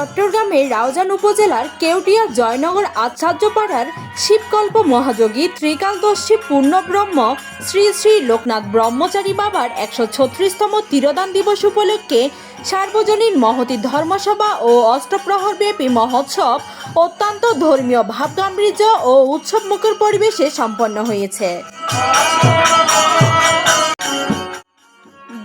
চট্টগ্রামের রাউজান উপজেলার কেউটিয়া জয়নগর আচার্যপাড়ার শিবকল্প মহাযোগী ত্রিকালদর্শী পূর্ণব্রহ্ম শ্রী শ্রী লোকনাথ ব্রহ্মচারী বাবার ১৩৬তম তিরোদান দিবস উপলক্ষে সার্বজনীন মহতী ধর্মসভা ও অষ্টপ্রহরব্যাপী মহোৎসব অত্যন্ত ধর্মীয় ভাবগাম্ভীর্য ও উৎসবমুখর পরিবেশে সম্পন্ন হয়েছে।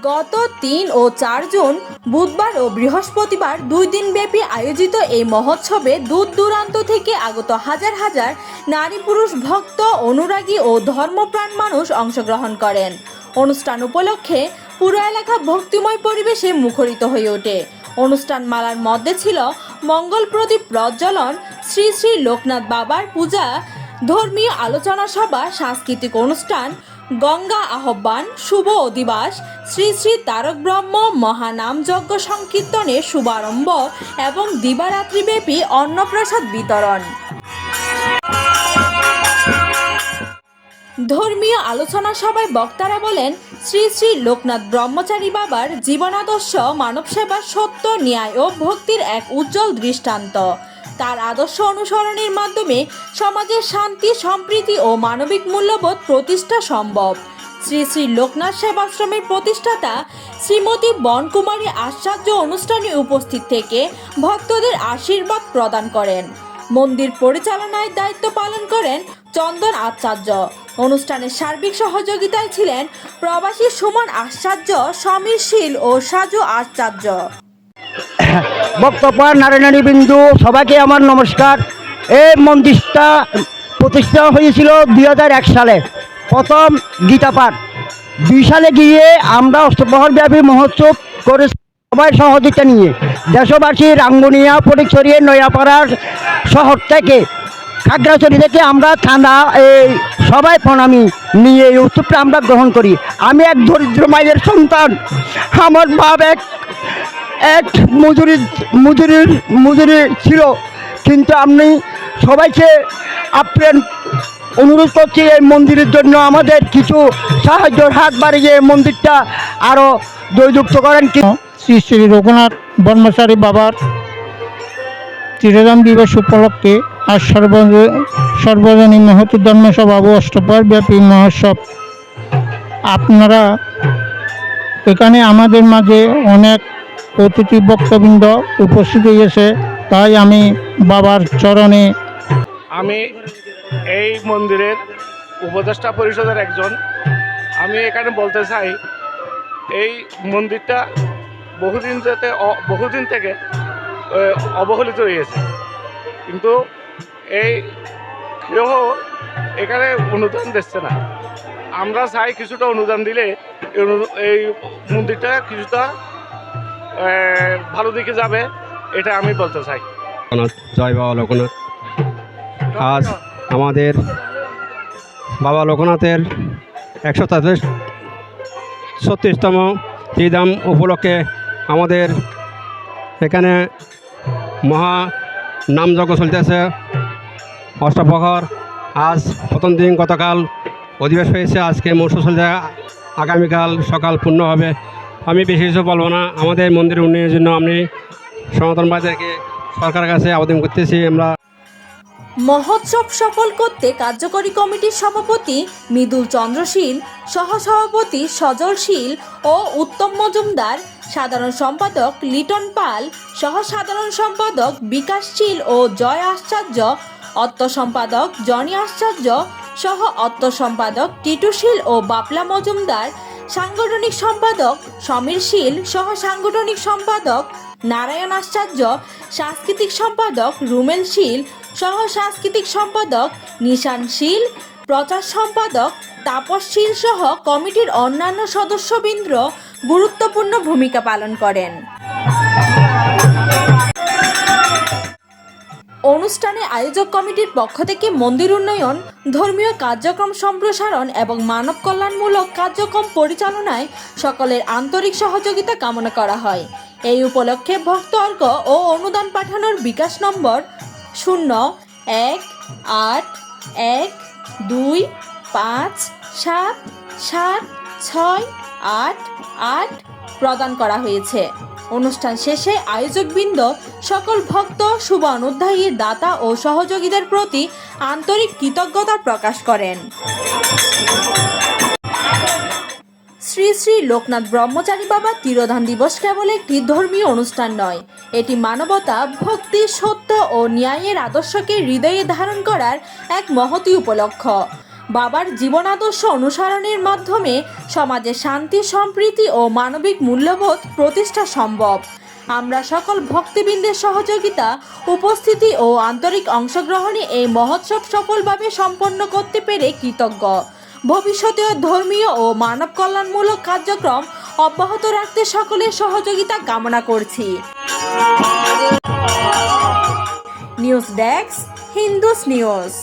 গত ৩ ও ৪ জুন বুধবার ও বৃহস্পতিবার ২ দিনব্যাপী আয়োজিত এই মহোৎসবে দূর দূরান্ত থেকে আগত হাজার হাজার নারী পুরুষ ভক্ত, অনুরাগী ও ধর্মপ্রাণ মানুষ অংশগ্রহণ করেন। অনুষ্ঠান উপলক্ষে পুরো এলাকা ভক্তিময় পরিবেশে মুখরিত হয়ে ওঠে। অনুষ্ঠান মালার মধ্যে ছিল মঙ্গল প্রদীপ প্রজ্বলন, শ্রী শ্রী লোকনাথ বাবার পূজা, ধর্মীয় আলোচনা সভা, সাংস্কৃতিক অনুষ্ঠান, গঙ্গা আহ্বান, শুভ অধিবাস, শ্রী শ্রী তারক ব্রহ্ম মহানামযজ্ঞ সংকীর্তনের শুভারম্ভ এবং দিবারাত্রিব্যাপী অন্নপ্রসাদ বিতরণ। ধর্মীয় আলোচনা সভায় বক্তারা বলেন, শ্রী শ্রী লোকনাথ ব্রহ্মচারী বাবার জীবনাদর্শ মানব সেবা, সত্য, ন্যায় ও ভক্তির এক উজ্জ্বল দৃষ্টান্ত। তার আদর্শ অনুসরণের মাধ্যমে সমাজের শান্তি, সম্প্রীতি ও মানবিক মূল্যবোধ প্রতিষ্ঠা সম্ভব। শ্রী শ্রী লোকনাথ সেবাশ্রমের প্রতিষ্ঠাতা শ্রীমতী বনকুমারী আচার্য অনুষ্ঠানে উপস্থিত থেকে ভক্তদের আশীর্বাদ প্রদান করেন। মন্দির পরিচালনায় দায়িত্ব পালন করেন চন্দন আচার্য। অনুষ্ঠানের সার্বিক সহযোগিতায় ছিলেন প্রবাসী সুমন আচার্য, সমীর শীল ও সাজু আচার্য। বক্তব্য নারী বিন্দু সবাইকে আমার নমস্কার। এই মন্দিরটা প্রতিষ্ঠা হয়েছিল ২০০১ সালে, প্রথম গীতা পাঠ। ২ সালে গিয়ে আমরা অষ্টপ্রহরব্যাপী মহোৎসব করে সবাই সহযোগিতা নিয়ে দেশবাসী রাঙ্গুনিয়া, ফটিকছড়ি, নয়াপাড়ার শহর থেকে, খাগড়াছড়ি থেকে আমরা থানা এই সবাই প্রণামী নিয়ে এই উৎসবটা আমরা গ্রহণ করি। আমি এক দরিদ্র মায়ের সন্তান। আমার বাপ এক মজুরি ছিল, কিন্তু আমি সবাইকে আপ্রাণ অনুরোধ করছি এই মন্দিরের জন্য আমাদের কিছু সাহায্যের হাত বাড়িয়ে মন্দিরটা আরও জয়যুক্ত করেন। শ্রী শ্রী রঘুনাথ ব্রহ্মচারী বাবার তিরোদান দিবস উপলক্ষে আজ সর্বজনীন মহতী ধর্মসভা ও অষ্টপ্রহরব্যাপী মহোৎসব। আপনারা এখানে আমাদের মাঝে অনেক অতিথি বক্তবৃন্দ উপস্থিত হয়েছে, তাই আমি বাবার চরণে। আমি এই মন্দিরের উপদেষ্টা পরিষদের একজন। আমি এখানে বলতে চাই, এই মন্দিরটা বহুদিন থেকে অবহেলিত হয়েছে, কিন্তু এই কেউ এখানে অনুদান দিচ্ছে না। আমরা চাই কিছুটা অনুদান দিলে এই মন্দিরটা কিছুটা ভালো দিকে যাবে, এটা আমি বলতে চাই। জয় বাবা লোকনাথ। আজ আমাদের বাবা লোকনাথের ১৩৬তম ত্রিধাম উপলক্ষে আমাদের এখানে মহা নামযজ্ঞ চলতেছে, অষ্টপ্রহর। আজ প্রথম দিন, গতকাল অধিবেশ হয়েছে, আজকে মহোৎসব চলছে, আগামীকাল সকাল পূর্ণ হবে। আমি বেশি কিছু বলবো না। আমাদের মন্দির উন্নয়নের জন্য আমি সনাতনবাদীদেরকে সরকারের কাছে আবেদন করতেছি। আমরা মহোৎসব সফল করতে কার্যকরী কমিটির সভাপতি মৃদুল চন্দ্রশীল, সহসভাপতি সজল শীল ও উত্তম মজুমদার, সাধারণ সম্পাদক লিটন পাল, সহ সাধারণ সম্পাদক বিকাশ শীল ও জয় আচার্য, অর্থ সম্পাদক জনি আচার্য, সহ অর্থ সম্পাদক টিটু শীল ও বাপলা মজুমদার, সাংগঠনিক সম্পাদক সমীর শীল, সহ সাংগঠনিক সম্পাদক নারায়ণ আচার্য, সাংস্কৃতিক সম্পাদক রুমেল শীল, সহ সাংস্কৃতিক সম্পাদক নিশান শীল, প্রচার সম্পাদক তাপস শীল সহ কমিটির অন্যান্য সদস্যবৃন্দ গুরুত্বপূর্ণ ভূমিকা পালন করেন। অনুষ্ঠানে আয়োজক কমিটির পক্ষ থেকে মন্দির উন্নয়ন, ধর্মীয় কার্যক্রম সম্প্রসারণ এবং মানব কল্যাণমূলক কার্যক্রম পরিচালনায় সকলের আন্তরিক সহযোগিতা কামনা করা হয়। এই উপলক্ষে ভক্তবর্গ ও অনুদান পাঠানোর বিকাশ নম্বর 018125776888 প্রদান করা হয়েছে। অনুষ্ঠান শেষে আয়োজকবৃন্দ সকল ভক্ত শুভ অনুধ্যায়ী দাতা ও সহযোগীদের প্রতি আন্তরিক কৃতজ্ঞতা প্রকাশ করেন। শ্রী শ্রী লোকনাথ ব্রহ্মচারী বাবা তিরোধান দিবস কেবল একটি ধর্মীয় অনুষ্ঠান নয়, এটি মানবতা, ভক্তি, সত্য ও ন্যায়ের আদর্শকে হৃদয়ে ধারণ করার এক মহতী উপলক্ষ। বাবার জীবন আদর্শ অনুসরণের মাধ্যমে সমাজে শান্তি, সম্প্রীতি ও মানবিক মূল্যবোধ প্রতিষ্ঠা সম্ভব। আমরা সকল ভক্তবৃন্দের সহযোগিতা, উপস্থিতি ও আন্তরিক অংশগ্রহণে এই মহোৎসব সফলভাবে সম্পন্ন করতে পেরে কৃতজ্ঞ। ভবিষ্যতেও ধর্মীয় ও মানব কল্যাণমূলক কার্যক্রম অব্যাহত রাখতে সকলের সহযোগিতা কামনা করছি। News desk, Hindus news.